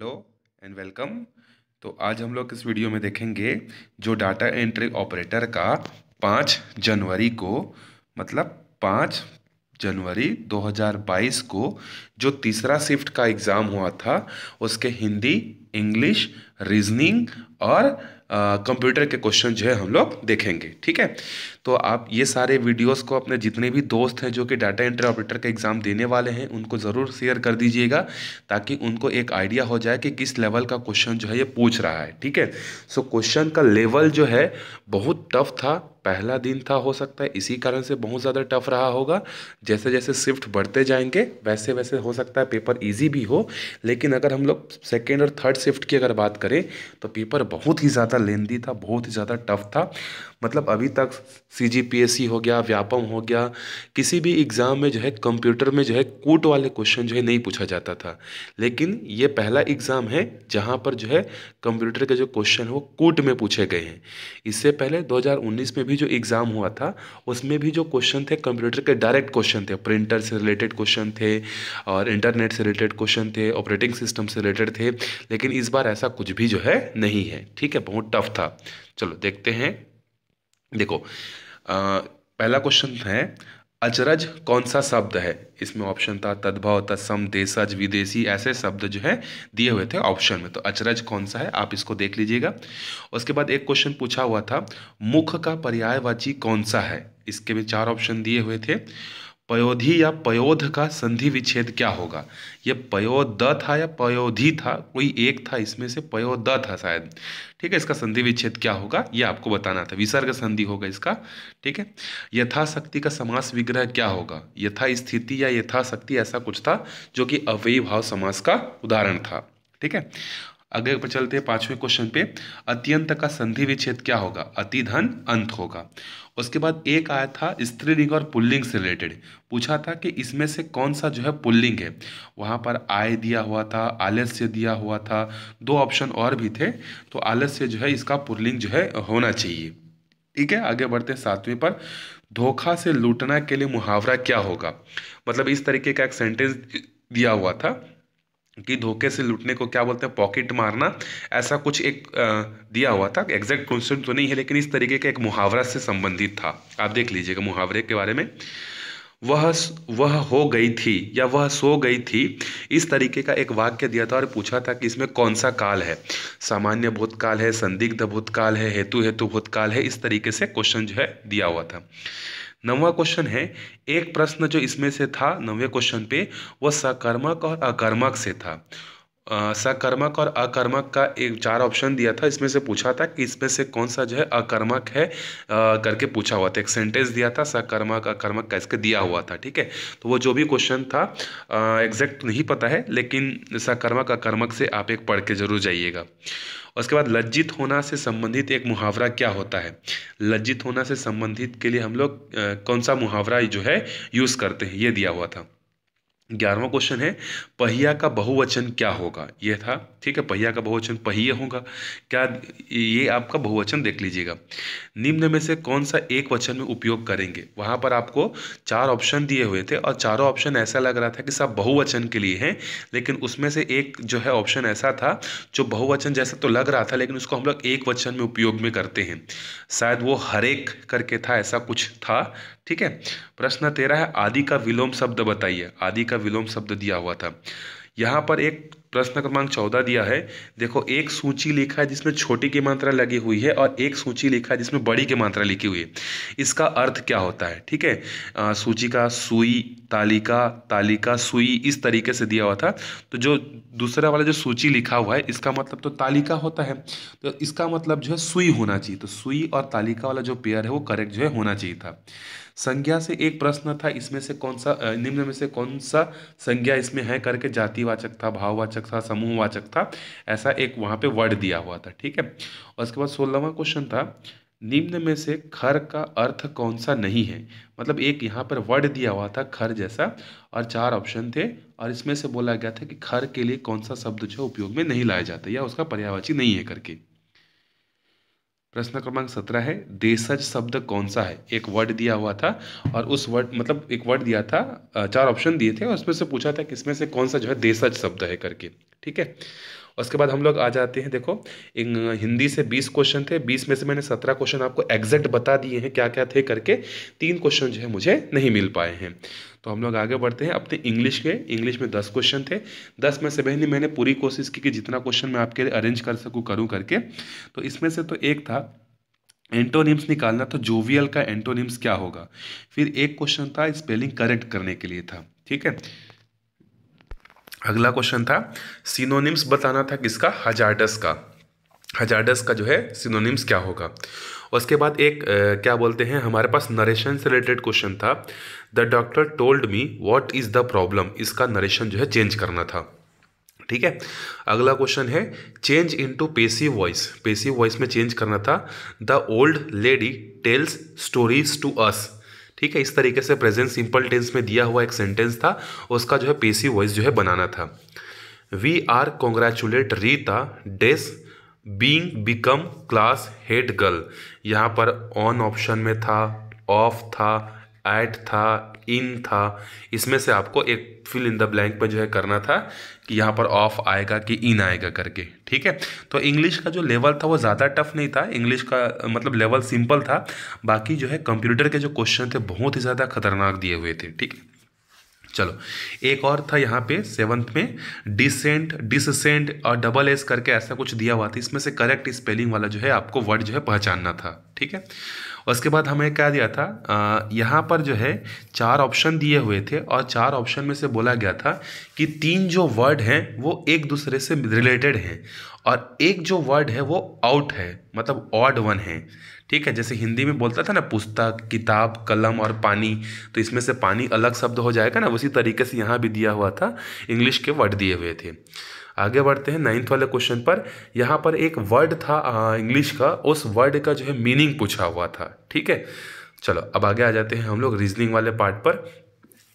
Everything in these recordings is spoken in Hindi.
Hello and welcome. तो आज हम लोग इस वीडियो में देखेंगे जो डाटा एंट्री ऑपरेटर का 5 जनवरी को मतलब 5 जनवरी 2022 को जो तीसरा शिफ्ट का एग्ज़ाम हुआ था उसके हिंदी, इंग्लिश, रीजनिंग और कंप्यूटर के क्वेश्चन जो है हम लोग देखेंगे। ठीक है, तो आप ये सारे वीडियोस को अपने जितने भी दोस्त हैं जो कि डाटा एंट्री ऑपरेटर का एग्ज़ाम देने वाले हैं उनको ज़रूर शेयर कर दीजिएगा, ताकि उनको एक आइडिया हो जाए कि किस लेवल का क्वेश्चन जो है ये पूछ रहा है। ठीक है, सो क्वेश्चन का लेवल जो है बहुत टफ था। पहला दिन था, हो सकता है इसी कारण से बहुत ज़्यादा टफ रहा होगा। जैसे जैसे शिफ्ट बढ़ते जाएंगे वैसे वैसे हो सकता है पेपर इजी भी हो, लेकिन अगर हम लोग सेकेंड और थर्ड शिफ्ट की अगर बात करें तो पेपर बहुत ही ज़्यादा लेंदी था, बहुत ही ज़्यादा टफ था। मतलब अभी तक CGPSC हो गया, व्यापम हो गया, किसी भी एग्ज़ाम में जो है कंप्यूटर में जो है कूट वाले क्वेश्चन जो है नहीं पूछा जाता था, लेकिन ये पहला एग्ज़ाम है जहाँ पर जो है कंप्यूटर के जो क्वेश्चन है वो कूट में पूछे गए हैं। इससे पहले 2019 में भी जो एग्ज़ाम हुआ था उसमें भी जो क्वेश्चन थे कंप्यूटर के डायरेक्ट क्वेश्चन थे, प्रिंटर से रिलेटेड क्वेश्चन थे और इंटरनेट से रिलेटेड क्वेश्चन थे, ऑपरेटिंग सिस्टम से रिलेटेड थे, लेकिन इस बार ऐसा कुछ भी जो है नहीं है। ठीक है, बहुत टफ था। चलो देखते हैं। देखो, पहला क्वेश्चन है अचरज कौन सा शब्द है। इसमें ऑप्शन था तद्भव, तत्सम, देशज, विदेशी, ऐसे शब्द जो है दिए हुए थे ऑप्शन में। तो अचरज कौन सा है आप इसको देख लीजिएगा। उसके बाद एक क्वेश्चन पूछा हुआ था मुख का पर्यायवाची कौन सा है। इसके भी 4 ऑप्शन दिए हुए थे। पयोधी या पयोध का संधि विच्छेद क्या होगा। ये पयोद था या पयोधी था, कोई एक था इसमें से, पयोद था शायद। ठीक है, इसका संधि विच्छेद क्या होगा ये आपको बताना था। विसर्ग संधि होगा इसका। ठीक है, यथाशक्ति का समास विग्रह क्या होगा। यथा स्थिति या यथाशक्ति ऐसा कुछ था जो कि अव्ययी भाव समास का उदाहरण था। ठीक है, आगे पर चलते हैं 5वें क्वेश्चन पे। अत्यंत का संधि विच्छेद क्या होगा। अति धन अंत होगा। उसके बाद एक आया था स्त्रीलिंग और पुल्लिंग से रिलेटेड, पूछा था कि इसमें से कौन सा जो है पुल्लिंग है। वहाँ पर आय दिया हुआ था, आलस्य दिया हुआ था, 2 ऑप्शन और भी थे। तो आलस्य जो है इसका पुल्लिंग जो है होना चाहिए। ठीक है, आगे बढ़ते हैं 7वें पर। धोखा से लूटना के लिए मुहावरा क्या होगा। मतलब इस तरीके का एक सेंटेंस दिया हुआ था कि धोखे से लूटने को क्या बोलते हैं, पॉकेट मारना, ऐसा कुछ एक दिया हुआ था। एग्जैक्ट क्वेश्चन तो नहीं है, लेकिन इस तरीके का एक मुहावरा से संबंधित था। आप देख लीजिएगा मुहावरे के बारे में। वह वह हो गई थी या वह सो गई थी, इस तरीके का एक वाक्य दिया था और पूछा था कि इसमें कौन सा काल है। सामान्य भूतकाल है, संदिग्ध भूतकाल है, हेतु हेतु भूतकाल है। इस तरीके से क्वेश्चन जो है दिया हुआ था। 9वां क्वेश्चन है, एक प्रश्न जो इसमें से था 9वें क्वेश्चन पे, वह सकर्मक और अकर्मक से था। सकर्मक और अकर्मक का एक 4 ऑप्शन दिया था। इसमें से पूछा था कि इसमें से कौन सा जो है अकर्मक है करके पूछा हुआ था। एक सेंटेंस दिया था सकर्मक अकर्मक का, इसके दिया हुआ था। ठीक है, तो वो जो भी क्वेश्चन था एग्जैक्ट नहीं पता है, लेकिन सकर्मक अकर्मक से आप एक पढ़ के जरूर जाइएगा। उसके बाद लज्जित होना से संबंधित एक मुहावरा क्या होता है। लज्जित होना से संबंधित के लिए हम लोग कौन सा मुहावरा जो है यूज़ करते हैं, ये दिया हुआ था। 11वां क्वेश्चन है पहिया का बहुवचन क्या होगा, ये था। ठीक है, पहिया का बहुवचन पहिए होगा क्या, ये आपका बहुवचन देख लीजिएगा। निम्न में से कौन सा एक वचन में उपयोग करेंगे। वहां पर आपको 4 ऑप्शन दिए हुए थे और चारों ऑप्शन ऐसा लग रहा था कि सब बहुवचन के लिए हैं, लेकिन उसमें से एक जो है ऑप्शन ऐसा था जो बहुवचन जैसा तो लग रहा था, लेकिन उसको हम लोग एक वचन में उपयोग में करते हैं। शायद वो हरेक करके था, ऐसा कुछ था। ठीक है, प्रश्न 13 है आदि का विलोम शब्द बताइए। आदि का विलोम शब्द दिया हुआ था। यहाँ पर एक प्रश्न क्रमांक 14 दिया है। देखो, एक सूची लिखा है जिसमें छोटी की मात्रा लगी हुई है और एक सूची लिखा है जिसमें बड़ी की मात्रा लिखी हुई है। इसका अर्थ क्या होता है। ठीक है, सूची का सुई, तालिका, तालिका सुई, इस तरीके से दिया हुआ था। तो जो दूसरा वाला जो सूची लिखा हुआ है इसका मतलब तो तालिका होता है, तो इसका मतलब जो है सुई होना चाहिए। तो सुई और तालिका वाला जो पेयर है वो करेक्ट जो है होना चाहिए था। संज्ञा से एक प्रश्न था, इसमें से कौन सा निम्न में से कौन सा संज्ञा इसमें है करके, जातिवाचक था, भाववाचक था, समूहवाचक था, ऐसा एक वहाँ पे वर्ड दिया हुआ था। ठीक है, और उसके बाद 16वां क्वेश्चन था निम्न में से खर का अर्थ कौन सा नहीं है। मतलब एक यहाँ पर वर्ड दिया हुआ था खर जैसा और 4 ऑप्शन थे, और इसमें से बोला गया था कि खर के लिए कौन सा शब्द जो है उपयोग में नहीं लाया जाता या उसका पर्यायवाची नहीं है करके। प्रश्न क्रमांक 17 है देशज शब्द कौन सा है। एक वर्ड दिया हुआ था और उस वर्ड मतलब एक वर्ड दिया था, 4 ऑप्शन दिए थे और उसमें से पूछा था कि इसमें से कौन सा जो है देशज शब्द है करके। ठीक है, उसके बाद हम लोग आ जाते हैं, देखो हिंदी से 20 क्वेश्चन थे, 20 में से मैंने 17 क्वेश्चन आपको एग्जैक्ट बता दिए हैं क्या क्या थे करके, 3 क्वेश्चन जो है मुझे नहीं मिल पाए हैं। तो हम लोग आगे बढ़ते हैं अपने इंग्लिश के। इंग्लिश में 10 क्वेश्चन थे, 10 में से बहनी मैंने पूरी कोशिश की कि जितना क्वेश्चन मैं आपके लिए अरेंज कर सकूँ करूँ करके। तो इसमें से तो एक था एंटोनिम्स निकालना, तो जोवियल का एंटोनिम्स क्या होगा। फिर एक क्वेश्चन था स्पेलिंग करेक्ट करने के लिए था, ठीक है। अगला क्वेश्चन था सिनोनिम्स बताना था किसका, हजार्डस का। हजार्डस का जो है सिनोनिम्स क्या होगा। उसके बाद एक क्या बोलते हैं, हमारे पास नरेशन से रिलेटेड क्वेश्चन था। The doctor told me what is the problem, इसका नरेशन जो है चेंज करना था, ठीक है। अगला क्वेश्चन है change into passive voice, passive voice में चेंज करना था। The old lady tells stories to us, ठीक है। इस तरीके से प्रेजेंट सिंपल टेंस में दिया हुआ एक सेंटेंस था, उसका जो है पेसिव वॉइस जो है बनाना था। We are congratulate Rita Das being become class head girl, यहाँ पर ऑन ऑप्शन में था, ऑफ था, एट था, इन था। इसमें से आपको एक फिल इन द ब्लैंक में जो है करना था कि यहाँ पर ऑफ आएगा कि इन आएगा करके, ठीक है। तो इंग्लिश का जो लेवल था वो ज़्यादा टफ नहीं था, इंग्लिश का मतलब लेवल सिंपल था। बाकी जो है कंप्यूटर के जो क्वेश्चन थे बहुत ही ज़्यादा खतरनाक दिए हुए थे, ठीक है। चलो एक और था यहाँ पे 7th में डिसेंट, डिससेंट और डबल एस करके ऐसा कुछ दिया हुआ था। इसमें से करेक्ट स्पेलिंग वाला जो है आपको वर्ड जो है पहचानना था, ठीक है। उसके बाद हमें क्या दिया था, यहाँ पर जो है 4 ऑप्शन दिए हुए थे और 4 ऑप्शन में से बोला गया था कि 3 जो वर्ड हैं वो एक दूसरे से रिलेटेड हैं और एक जो वर्ड है वो आउट है, मतलब ऑड वन है, ठीक है। जैसे हिंदी में बोलता था ना पुस्तक, किताब, कलम और पानी, तो इसमें से पानी अलग शब्द हो जाएगा ना, उसी तरीके से यहाँ भी दिया हुआ था, इंग्लिश के वर्ड दिए हुए थे। आगे बढ़ते हैं 9th वाले क्वेश्चन पर। यहाँ पर एक वर्ड था इंग्लिश का, उस वर्ड का जो है मीनिंग पूछा हुआ था, ठीक है। चलो अब आगे आ जाते हैं हम लोग रीजनिंग वाले पार्ट पर।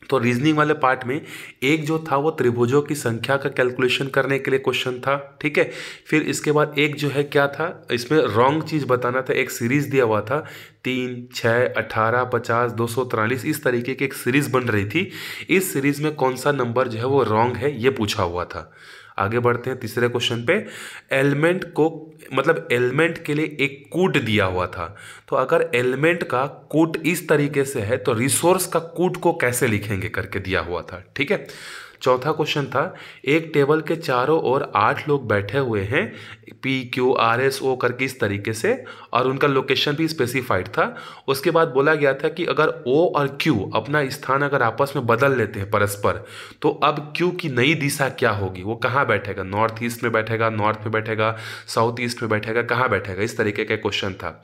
तो रीजनिंग वाले पार्ट में एक जो था वो त्रिभुजों की संख्या का कैलकुलेशन करने के लिए क्वेश्चन था, ठीक है। फिर इसके बाद एक जो है क्या था, इसमें रॉन्ग चीज़ बताना था। एक सीरीज दिया हुआ था 3, 6, 18, 50, 243, इस तरीके की एक सीरीज बन रही थी। इस सीरीज में कौन सा नंबर जो है वो रॉन्ग है ये पूछा हुआ था। आगे बढ़ते हैं तीसरे क्वेश्चन पे। एलिमेंट को मतलब एलिमेंट के लिए एक कूट दिया हुआ था, तो अगर एलिमेंट का कूट इस तरीके से है तो रिसोर्स का कूट को कैसे लिखेंगे करके दिया हुआ था, ठीक है। चौथा क्वेश्चन था एक टेबल के चारों ओर 8 लोग बैठे हुए हैं, PQRSO करके इस तरीके से, और उनका लोकेशन भी स्पेसिफाइड था। उसके बाद बोला गया था कि अगर O और Q अपना स्थान अगर आपस में बदल लेते हैं परस्पर, तो अब Q की नई दिशा क्या होगी, वो कहाँ बैठेगा, नॉर्थ ईस्ट में बैठेगा, नॉर्थ में बैठेगा, साउथ ईस्ट में बैठेगा, कहाँ बैठेगा, इस तरीके का क्वेश्चन था।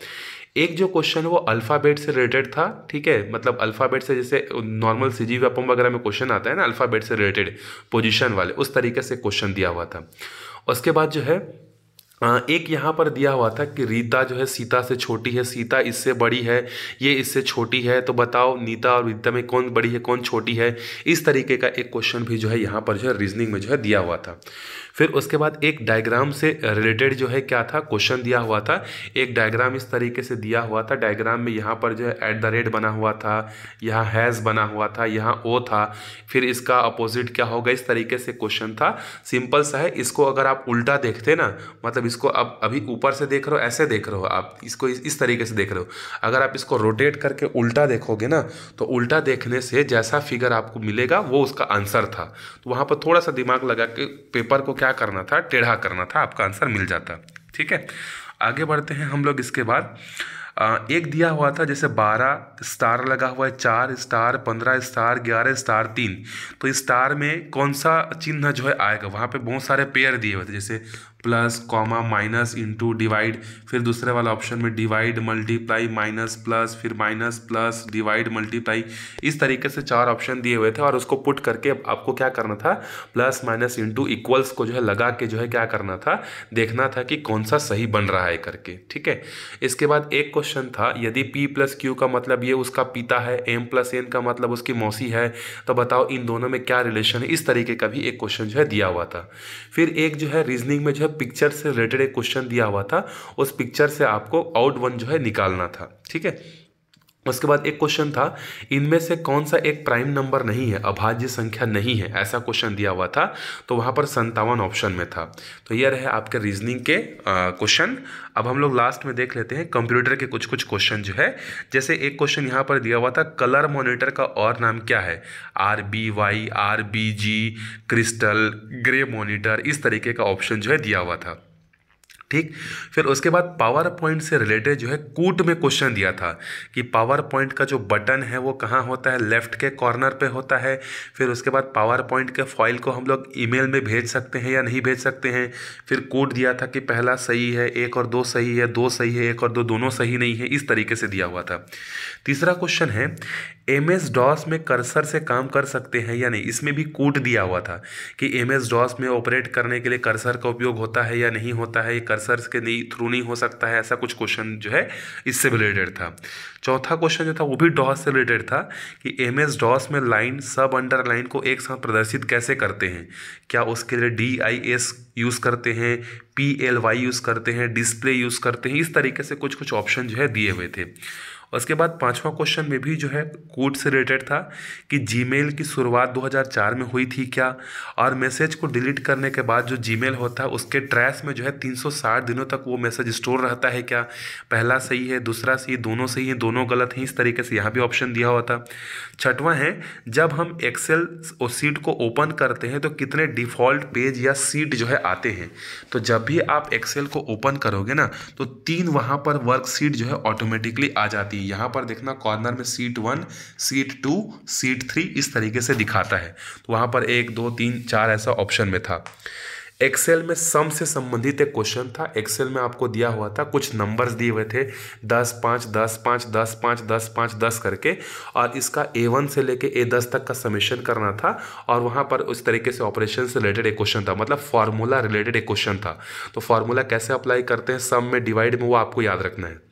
एक जो क्वेश्चन वो अल्फ़ाबेट से रिलेटेड था, ठीक है। मतलब अल्फ़ाबेट से जैसे नॉर्मल CGVAPM वगैरह में क्वेश्चन आता है ना अल्फ़ाबेट से रिलेटेड पोजीशन वाले, उस तरीके से क्वेश्चन दिया हुआ था। उसके बाद जो है एक यहाँ पर दिया हुआ था कि रीता जो है सीता से छोटी है, सीता इससे बड़ी है, ये इससे छोटी है, तो बताओ नीता और रीता में कौन बड़ी है कौन छोटी है। इस तरीके का एक क्वेश्चन भी जो है यहाँ पर जो है रीजनिंग में जो है दिया हुआ था। फिर उसके बाद एक डायग्राम से रिलेटेड जो है क्या था क्वेश्चन दिया हुआ था। एक डायग्राम इस तरीके से दिया हुआ था, डायग्राम में यहाँ पर जो है @ बना हुआ था, यहाँ हैज़ बना हुआ था, यहाँ O था, फिर इसका अपोजिट क्या होगा, इस तरीके से क्वेश्चन था। सिंपल सा है, इसको अगर आप उल्टा देखते ना, मतलब इसको आप अभी ऊपर से देख रहे हो, ऐसे देख रहे हो आप इसको, इस तरीके से देख रहे हो, अगर आप इसको रोटेट करके उल्टा देखोगे ना, तो उल्टा देखने से जैसा फिगर आपको मिलेगा वो उसका आंसर था। तो वहाँ पर थोड़ा सा दिमाग लगा के पेपर को क्या करना था, टेढ़ा करना था, आपका आंसर मिल जाता, ठीक है। आगे बढ़ते हैं हम लोग। इसके बाद एक दिया हुआ था जैसे 12 स्टार लगा हुआ है, 4 स्टार, 15 स्टार, 11 स्टार, 3, तो स्टार में कौन सा चिन्ह जो है आएगा। वहाँ पे बहुत सारे पेयर दिए हुए थे जैसे plus, comma, minus, into, divide, फिर दूसरे वाला ऑप्शन में डिवाइड, मल्टीप्लाई, माइनस, प्लस, फिर माइनस, प्लस, डिवाइड, मल्टीप्लाई, इस तरीके से 4 ऑप्शन दिए हुए थे और उसको पुट करके आपको क्या करना था, प्लस, माइनस, इंटू, इक्वल्स को जो है लगा के जो है क्या करना था, देखना था कि कौन सा सही बन रहा है करके, ठीक है। इसके बाद एक क्वेश्चन था यदि P + Q का मतलब ये उसका पिता है, M + N का मतलब उसकी मौसी है, तो बताओ इन दोनों में क्या रिलेशन है। इस तरीके का भी एक क्वेश्चन जो है दिया हुआ था। फिर एक जो है रीजनिंग में जो है पिक्चर से रिलेटेड एक क्वेश्चन दिया हुआ था, उस पिक्चर से आपको आउट वन जो है निकालना था, ठीक है। उसके बाद एक क्वेश्चन था, इनमें से कौन सा एक प्राइम नंबर नहीं है, अभाज्य संख्या नहीं है, ऐसा क्वेश्चन दिया हुआ था। तो वहाँ पर 57 ऑप्शन में था। तो ये रहे आपके रीजनिंग के क्वेश्चन। अब हम लोग लास्ट में देख लेते हैं कंप्यूटर के कुछ कुछ क्वेश्चन जो है। जैसे एक क्वेश्चन यहाँ पर दिया हुआ था, कलर मॉनिटर का और नाम क्या है, RBY, RBG, crystal, grey monitor, इस तरीके का ऑप्शन जो है दिया हुआ था। ठीक, फिर उसके बाद पावर पॉइंट से रिलेटेड जो है कूट में क्वेश्चन दिया था कि पावर पॉइंट का जो बटन है वो कहाँ होता है, लेफ्ट के कॉर्नर पे होता है। फिर उसके बाद पावर पॉइंट के फाइल को हम लोग ईमेल में भेज सकते हैं या नहीं भेज सकते हैं। फिर कूट दिया था कि पहला सही है, 1 और 2 सही है, 2 सही है, 1 और 2 दोनों सही नहीं है, इस तरीके से दिया हुआ था। तीसरा क्वेश्चन है, MS-DOS में कर्सर से काम कर सकते हैं या नहीं, इसमें भी कूट दिया हुआ था कि MS-DOS में ऑपरेट करने के लिए कर्सर का उपयोग होता है या नहीं होता है, कर्सर के थ्रू नहीं हो सकता है, ऐसा कुछ क्वेश्चन जो है इससे रिलेटेड था। चौथा क्वेश्चन जो था वो भी डॉस से रिलेटेड था कि MS-DOS में लाइन सब अंडरलाइन को एक साथ प्रदर्शित कैसे करते हैं, क्या उसके लिए DIS यूज़ करते हैं, PLY यूज़ करते हैं, डिस्प्ले यूज़ करते हैं, इस तरीके से कुछ कुछ ऑप्शन जो है दिए हुए थे। उसके बाद पांचवा क्वेश्चन में भी जो है कोड से रिलेटेड था कि जीमेल की शुरुआत 2004 में हुई थी क्या, और मैसेज को डिलीट करने के बाद जो जीमेल होता है उसके ट्रैश में जो है 360 दिनों तक वो मैसेज स्टोर रहता है क्या। पहला सही है, दूसरा सही, दोनों सही है, दोनों गलत हैं, इस तरीके से यहाँ भी ऑप्शन दिया हुआ था। छठवां है, जब हम एक्सेल और सीट को ओपन करते हैं तो कितने डिफ़ॉल्ट पेज या सीट जो है आते हैं। तो जब भी आप एक्सेल को ओपन करोगे ना तो 3 वहाँ पर वर्कशीट जो है ऑटोमेटिकली आ जाती है। यहाँ पर देखना कॉर्नर में सीट 1, सीट 2, सीट 3 इस तरीके से दिखाता है। तो वहाँ पर 1, 2, 3, 4 ऐसा ऑप्शन में था। एक्सेल में सम से संबंधित एक क्वेश्चन था। एक्सेल में आपको दिया हुआ था, कुछ नंबर्स दिए हुए थे 10, 5, 10, 5, 10, 5, 10, 5, 10 करके, और इसका A1 से लेके A10 तक का समेशन करना था। और वहाँ पर उस तरीके से ऑपरेशन से रिलेटेड एक क्वेश्चन था, मतलब फार्मूला रिलेटेड एक क्वेश्चन था। तो फार्मूला कैसे अप्लाई करते हैं सम में, डिवाइड में, वो आपको याद रखना है।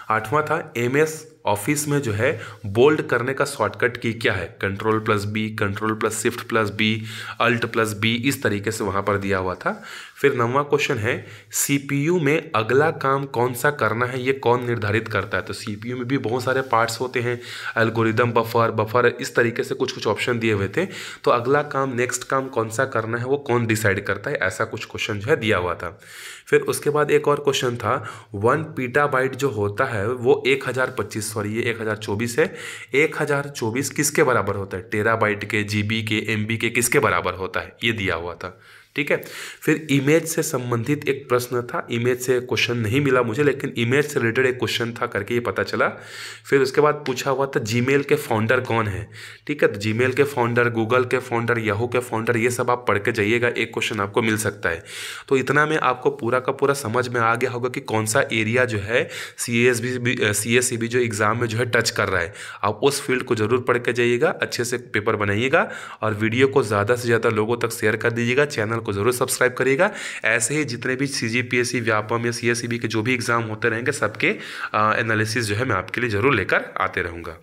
आठवां था, MS ऑफिस में जो है बोल्ड करने का शॉर्टकट की क्या है, Ctrl+B, Ctrl+Shift+B, Alt+B, इस तरीके से वहाँ पर दिया हुआ था। फिर 9वां क्वेश्चन है, CPU में अगला काम कौन सा करना है ये कौन निर्धारित करता है। तो CPU में भी बहुत सारे पार्ट्स होते हैं, एल्गोरिदम, बफर, इस तरीके से कुछ कुछ ऑप्शन दिए हुए थे। तो अगला काम, नेक्स्ट काम कौन सा करना है वो कौन डिसाइड करता है, ऐसा कुछ क्वेश्चन जो है दिया हुआ था। फिर उसके बाद एक और क्वेश्चन था, 1 पीटाबाइट जो होता है वो 1025, सॉरी ये 1024 है, 1024 किसके बराबर होता है, टेराबाइट के, GB के, MB के, किसके बराबर होता है, ये दिया हुआ था। ठीक है। फिर इमेज से संबंधित एक प्रश्न था, इमेज से क्वेश्चन नहीं मिला मुझे, लेकिन इमेज से रिलेटेड एक क्वेश्चन था करके ये पता चला। फिर उसके बाद पूछा हुआ था जीमेल के फाउंडर कौन है। ठीक है, तो जीमेल के फाउंडर, गूगल के फाउंडर, याहू के फाउंडर, ये सब आप पढ़ के जाइएगा, एक क्वेश्चन आपको मिल सकता है। तो इतना में आपको पूरा का पूरा समझ में आ गया होगा कि कौन सा एरिया जो है CSEB जो एग्ज़ाम में जो है टच कर रहा है। आप उस फील्ड को जरूर पढ़ के जाइएगा, अच्छे से पेपर बनाइएगा, और वीडियो को ज़्यादा से ज़्यादा लोगों तक शेयर कर दीजिएगा, चैनल को जरूर सब्सक्राइब करिएगा। ऐसे ही जितने भी CGPSC, व्यापम या CSEB के जो भी एग्जाम होते रहेंगे सबके एनालिसिस जो है मैं आपके लिए जरूर लेकर आते रहूँगा।